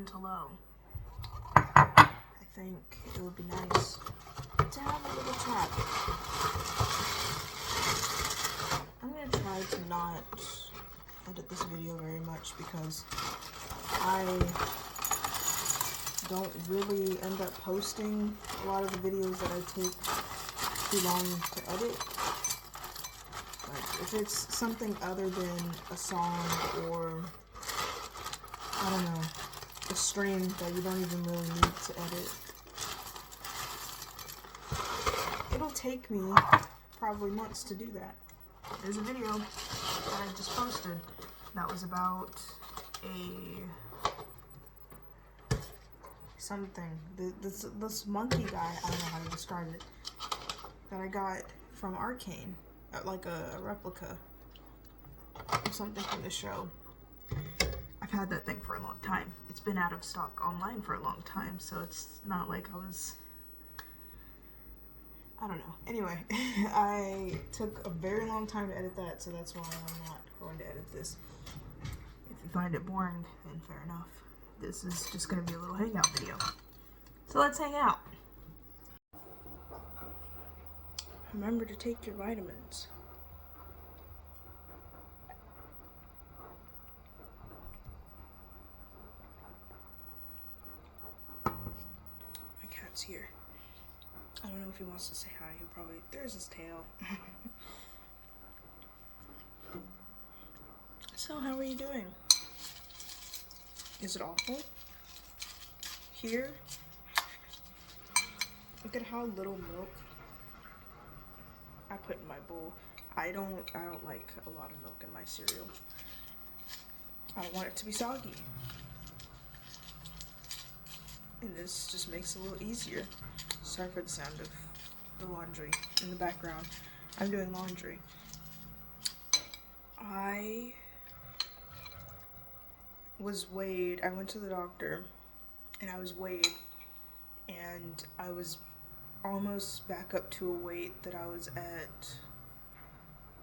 to low. I think it would be nice to have a little chat. I'm gonna try to not edit this video very much because I don't really end up posting a lot of the videos that I take too long to edit. Like, if it's something other than a song or, I don't know, a stream that you don't even really need to edit, it'll take me probably months to do that. There's a video that I just posted that was about this monkey guy, I don't know how to describe it, that I got from Arcane, like a replica of something from the show. I've had that thing for a long time. It's been out of stock online for a long time, so it's not like I don't know. Anyway, I took a very long time to edit that, so that's why I'm not going to edit this. If you find it boring, then fair enough. This is just going to be a little hangout video. So let's hang out. Remember to take your vitamins. My cat's here. I don't know if he wants to say hi. He'll probably... There's his tail. So, how are you doing? Is it awful? Here? Look at how little milk I put in my bowl. I don't like a lot of milk in my cereal. I don't want it to be soggy. And this just makes it a little easier. Sorry for the sound of the laundry in the background. I'm doing laundry. I was weighed. I went to the doctor and I was weighed, and I was almost back up to a weight that I was at.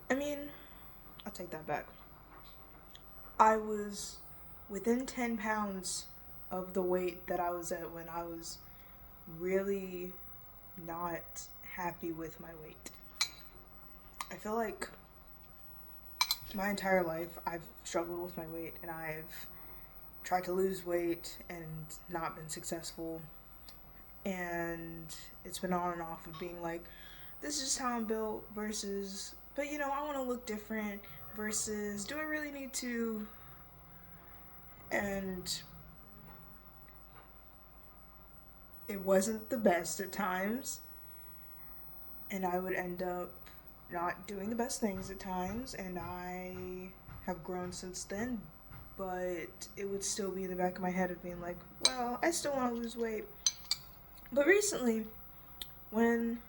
I mean, I'll take that back. I was within 10 pounds of the weight that I was at when I was really not happy with my weight. I feel like my entire life I've struggled with my weight, and I've tried to lose weight and not been successful. And it's been on and off of being like, this is how I'm built versus, but you know, I want to look different versus, do I really need to? And it wasn't the best at times, and I would end up not doing the best things at times, and I have grown since then, but it would still be in the back of my head of being like, well, I still want to lose weight. But recently, when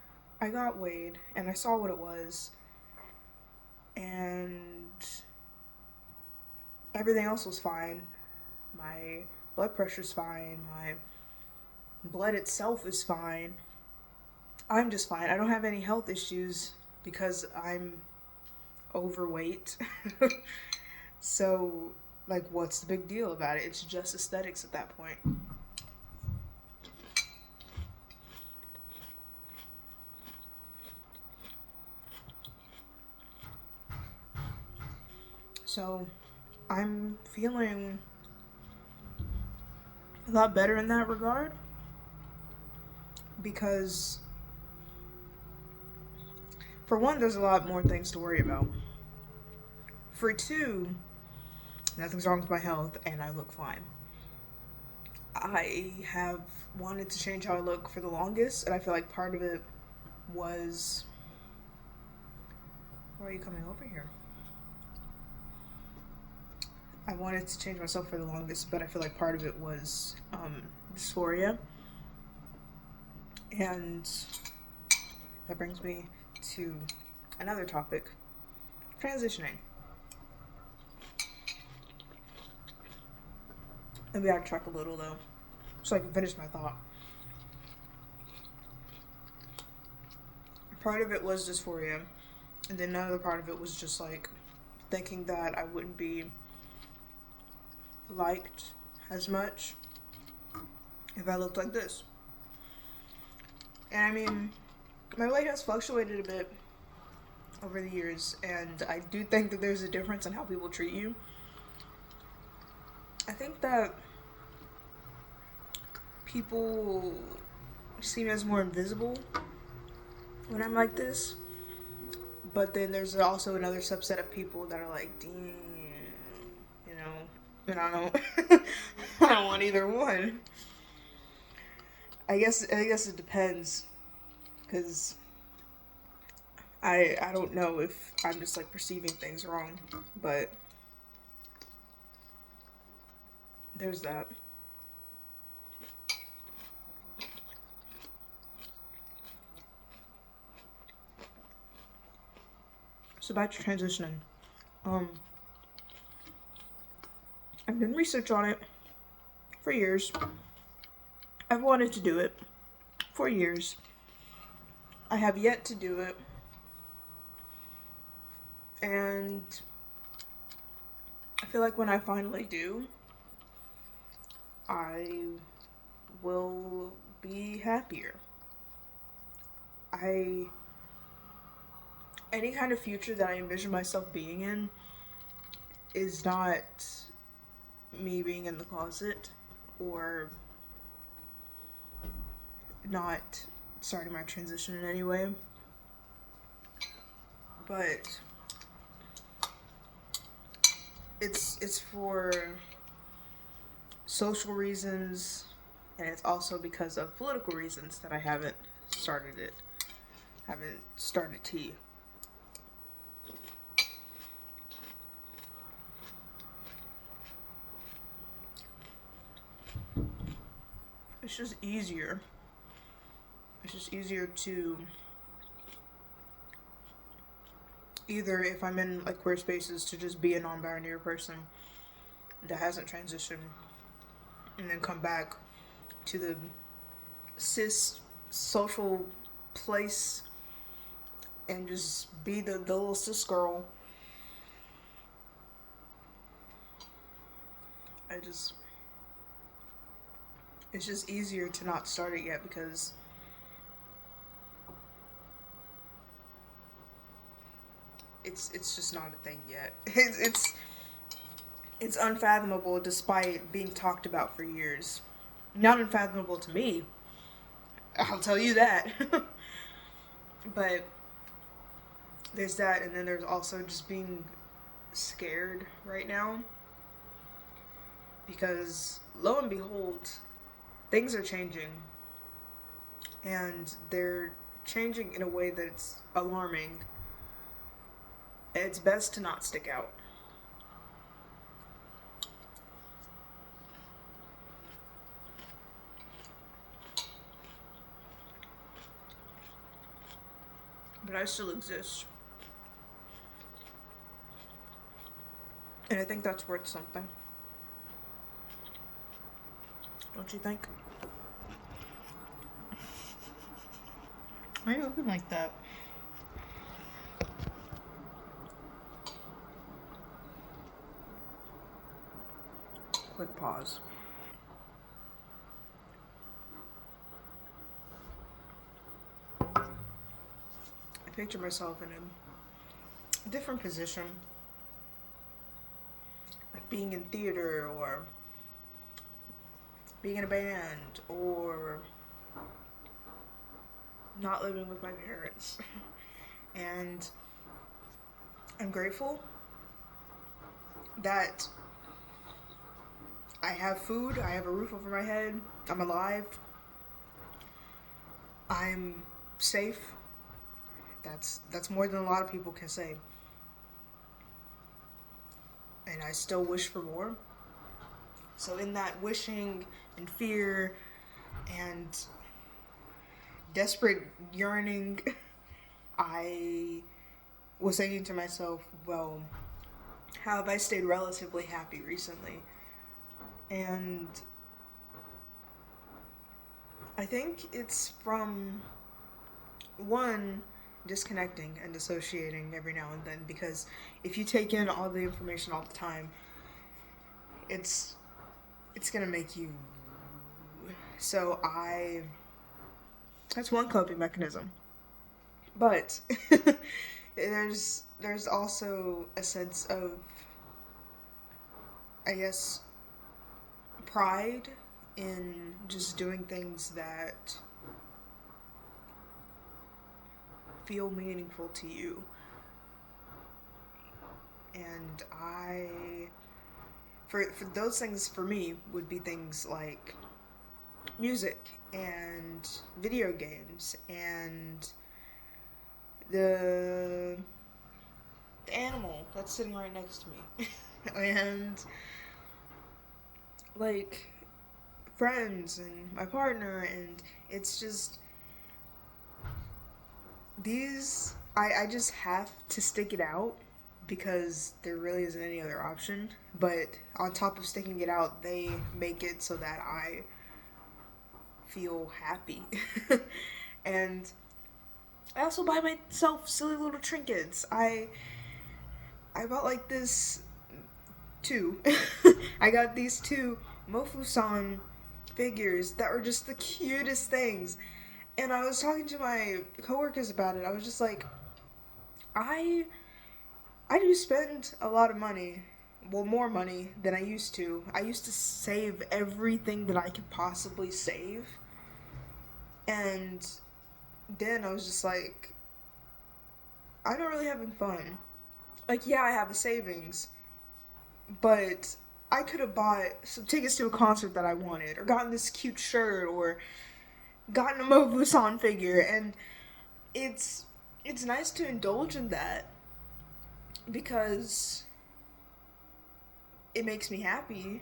I got weighed and I saw what it was, and everything else was fine, my blood pressure's fine, my blood itself is fine, I'm just fine. I don't have any health issues because I'm overweight. So, like, what's the big deal about it? It's just aesthetics at that point. So, I'm feeling a lot better in that regard, because for one, there's a lot more things to worry about. For two, nothing's wrong with my health and I look fine. I have wanted to change how I look for the longest, and I feel like part of it was... Why are you coming over here? I wanted to change myself for the longest, but I feel like part of it was dysphoria. And that brings me to another topic, transitioning. Let me backtrack a little though, so I can finish my thought. Part of it was dysphoria, and then another part of it was just like thinking that I wouldn't be liked as much if I looked like this. And I mean, my weight has fluctuated a bit over the years, and I do think that there's a difference in how people treat you. I think that people seem as more invisible when I'm like this, but then there's also another subset of people that are like, damn, you know, and I don't, I don't want either one. I guess it depends, because I don't know if I'm just like perceiving things wrong, but there's that. So back to transitioning. I've done research on it for years. I've wanted to do it for years. I have yet to do it. And I feel like when I finally do, I will be happier. Any kind of future that I envision myself being in is not me being in the closet or not starting my transition in any way. But it's for social reasons, and it's also because of political reasons that I haven't started it. Haven't started tea. It's just easier. It's just easier to either, if I'm in like queer spaces, to just be a non-binary person that hasn't transitioned, and then come back to the cis social place and just be the little cis girl. It's just easier to not start it yet because it's just not a thing yet. It's unfathomable despite being talked about for years. Not unfathomable to me, I'll tell you that. But there's that, and then there's also just being scared right now. Because lo and behold, things are changing. And they're changing in a way that's alarming. It's best to not stick out. But I still exist. And I think that's worth something. Don't you think? Why are you looking like that? Quick pause. I picture myself in a different position. Like being in theater, or being in a band, or not living with my parents. And I'm grateful that I have food, I have a roof over my head, I'm alive, I'm safe. That's more than a lot of people can say. And I still wish for more. So in that wishing and fear and desperate yearning, I was thinking to myself, well, how have I stayed relatively happy recently? And I think it's from, one, disconnecting and dissociating every now and then, because if you take in all the information all the time, it's gonna make you So that's one coping mechanism. But there's also a sense of, I guess, pride in just doing things that feel meaningful to you. And for those things for me would be things like music and video games and the animal that's sitting right next to me and like friends and my partner, and it's just these I just have to stick it out because there really isn't any other option. But on top of sticking it out, they make it so that I feel happy. And I also buy myself silly little trinkets. I bought like this two. I got these two Mofusan figures that were just the cutest things. And I was talking to my coworkers about it. I was just like, I do spend a lot of money. Well, more money than I used to. I used to save everything that I could possibly save. And then I was just like, I'm not really having fun. Like, yeah, I have a savings, but I could have bought some tickets to a concert that I wanted, or gotten this cute shirt, or gotten a Mobusan figure, and it's nice to indulge in that because it makes me happy,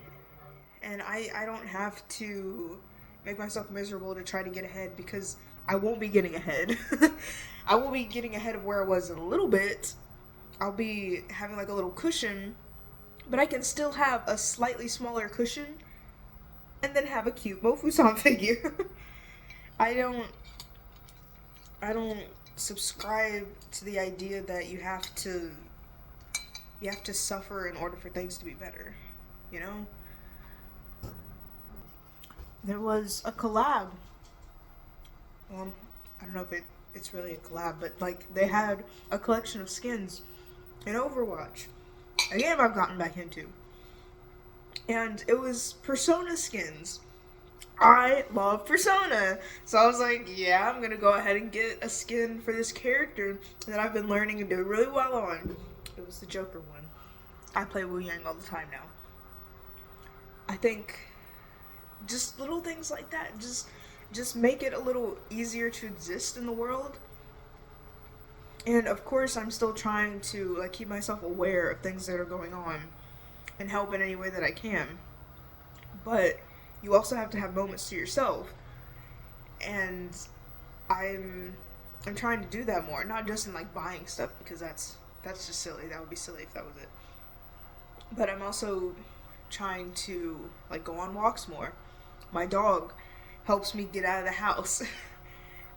and I don't have to make myself miserable to try to get ahead, because I won't be getting ahead. I won't be getting ahead of where I was in a little bit. I'll be having like a little cushion, but I can still have a slightly smaller cushion and then have a cute Mofusan figure. I don't subscribe to the idea that you have to suffer in order for things to be better, you know? There was a collab. Well, I don't know if it's really a collab, but like they had a collection of skins in Overwatch, a game I've gotten back into. And it was Persona skins. I love Persona. So I was like, yeah, I'm gonna go ahead and get a skin for this character that I've been learning and doing really well on. It was the Joker one. I play Wu Yang all the time now. I think just little things like that just make it a little easier to exist in the world. And of course, I'm still trying to like keep myself aware of things that are going on and help in any way that I can. But you also have to have moments to yourself. And I'm trying to do that more, not just in like buying stuff, because that's just silly. That would be silly if that was it. But I'm also trying to like go on walks more. My dog helps me get out of the house.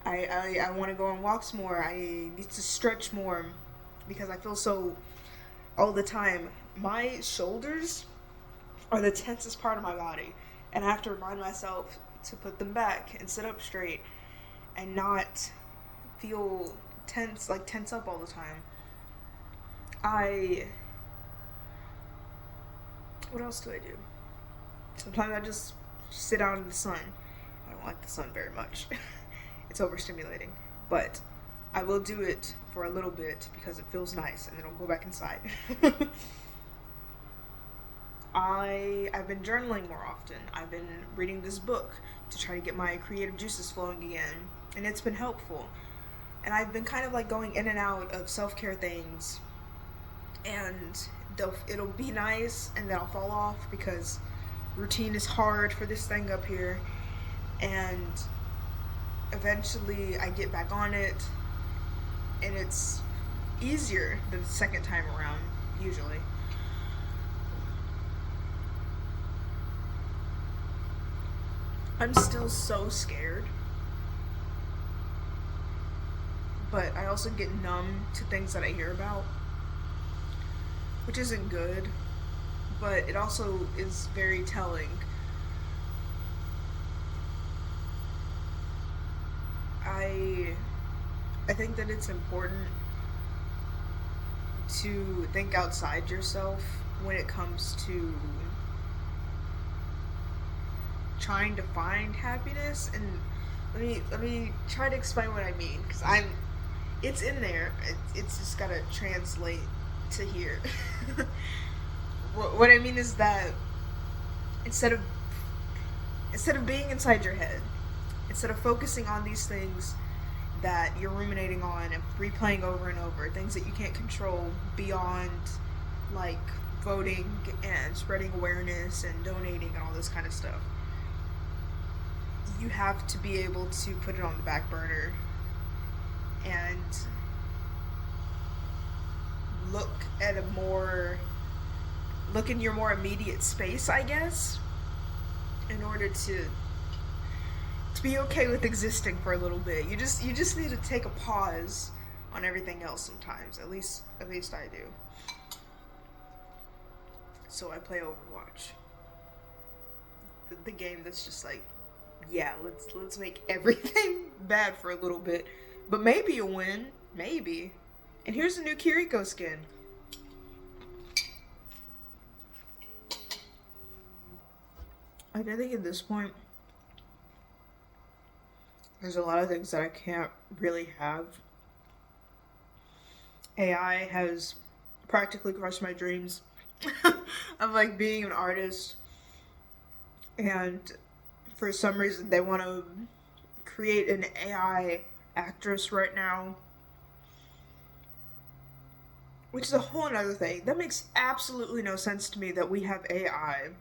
I want to go on walks more. I need to stretch more because I feel so all the time. My shoulders are the tensest part of my body, and I have to remind myself to put them back and sit up straight and not feel tense up all the time. What else do I do? Sometimes I just sit out in the sun. I don't like the sun very much. It's overstimulating. But I will do it for a little bit because it feels nice, and then I'll go back inside. I've been journaling more often. I've been reading this book to try to get my creative juices flowing again, and it's been helpful. And I've been kind of like going in and out of self-care things, and it'll be nice, and then I'll fall off because routine is hard for this thing up here, and eventually I get back on it, and it's easier the second time around, usually. I'm still so scared, but I also get numb to things that I hear about, which isn't good, but it also is very telling. I think that it's important to think outside yourself when it comes to trying to find happiness. And let me try to explain what I mean, because it's in there. It's just gotta translate to here. What I mean is that instead of being inside your head, instead of focusing on these things that you're ruminating on and replaying over and over, things that you can't control beyond, like voting and spreading awareness and donating and all this kind of stuff, you have to be able to put it on the back burner and look in your more immediate space, I guess, in order to be okay with existing for a little bit. You just need to take a pause on everything else sometimes. At least I do. So I play Overwatch. The game that's just like, yeah, let's make everything bad for a little bit. But maybe a win. Maybe. And here's a new Kiriko skin. I think at this point, there's a lot of things that I can't really have. AI has practically crushed my dreams of like being an artist. And for some reason they want to create an AI actress right now. Which is a whole other thing. That makes absolutely no sense to me, that we have AI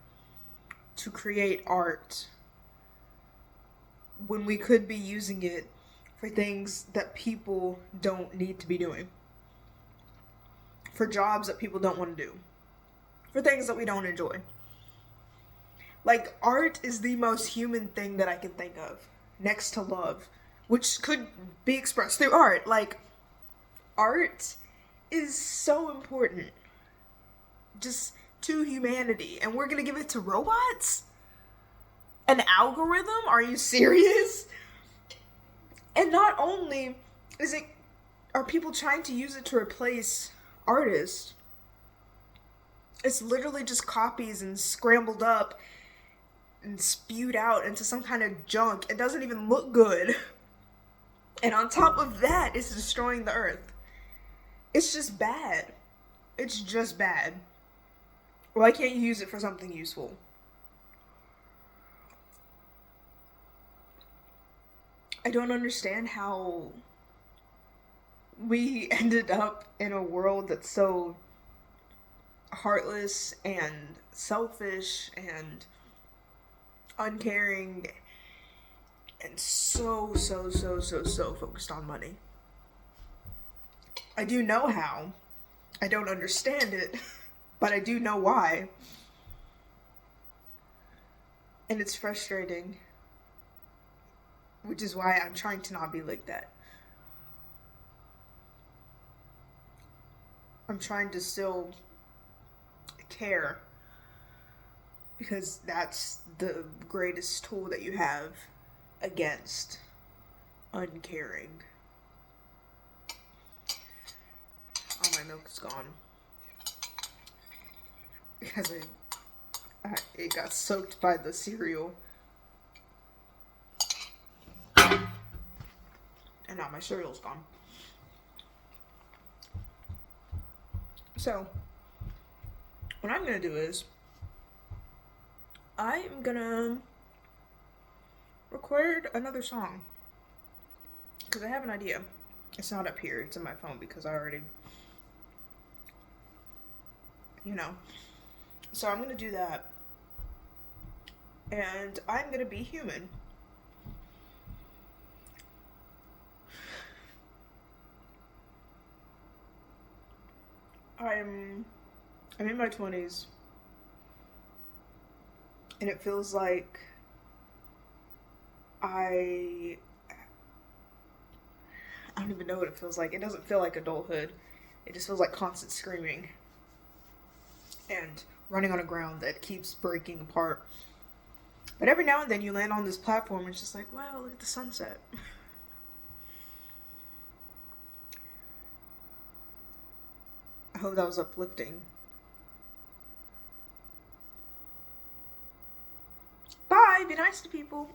to create art when we could be using it for things that people don't need to be doing. For jobs that people don't want to do. For things that we don't enjoy. Like, art is the most human thing that I can think of, next to love, which could be expressed through art. Like, art is so important just to humanity, and we're gonna give it to robots? An algorithm? Are you serious? And not only are people trying to use it to replace artists, it's literally just copies and scrambled up and spewed out into some kind of junk. It doesn't even look good. And on top of that, it's destroying the earth. It's just bad. It's just bad. Why can't you use it for something useful? I don't understand how we ended up in a world that's so heartless and selfish and uncaring and so focused on money. I do know how. I don't understand it, but I do know why. And it's frustrating. Which is why I'm trying to not be like that. I'm trying to still care. Because that's the greatest tool that you have against uncaring. Oh, my milk is gone. Because it got soaked by the cereal. And now my cereal's gone. So, what I'm gonna do is, I'm gonna record another song. Because I have an idea. It's not up here, it's in my phone because I already, So I'm gonna do that. And I'm gonna be human. I'm in my 20s, and it feels like I don't even know what it feels like. It doesn't feel like adulthood. It just feels like constant screaming and running on a ground that keeps breaking apart. But every now and then you land on this platform and it's just like, wow, look at the sunset. hope that was uplifting. Bye. Be nice to people.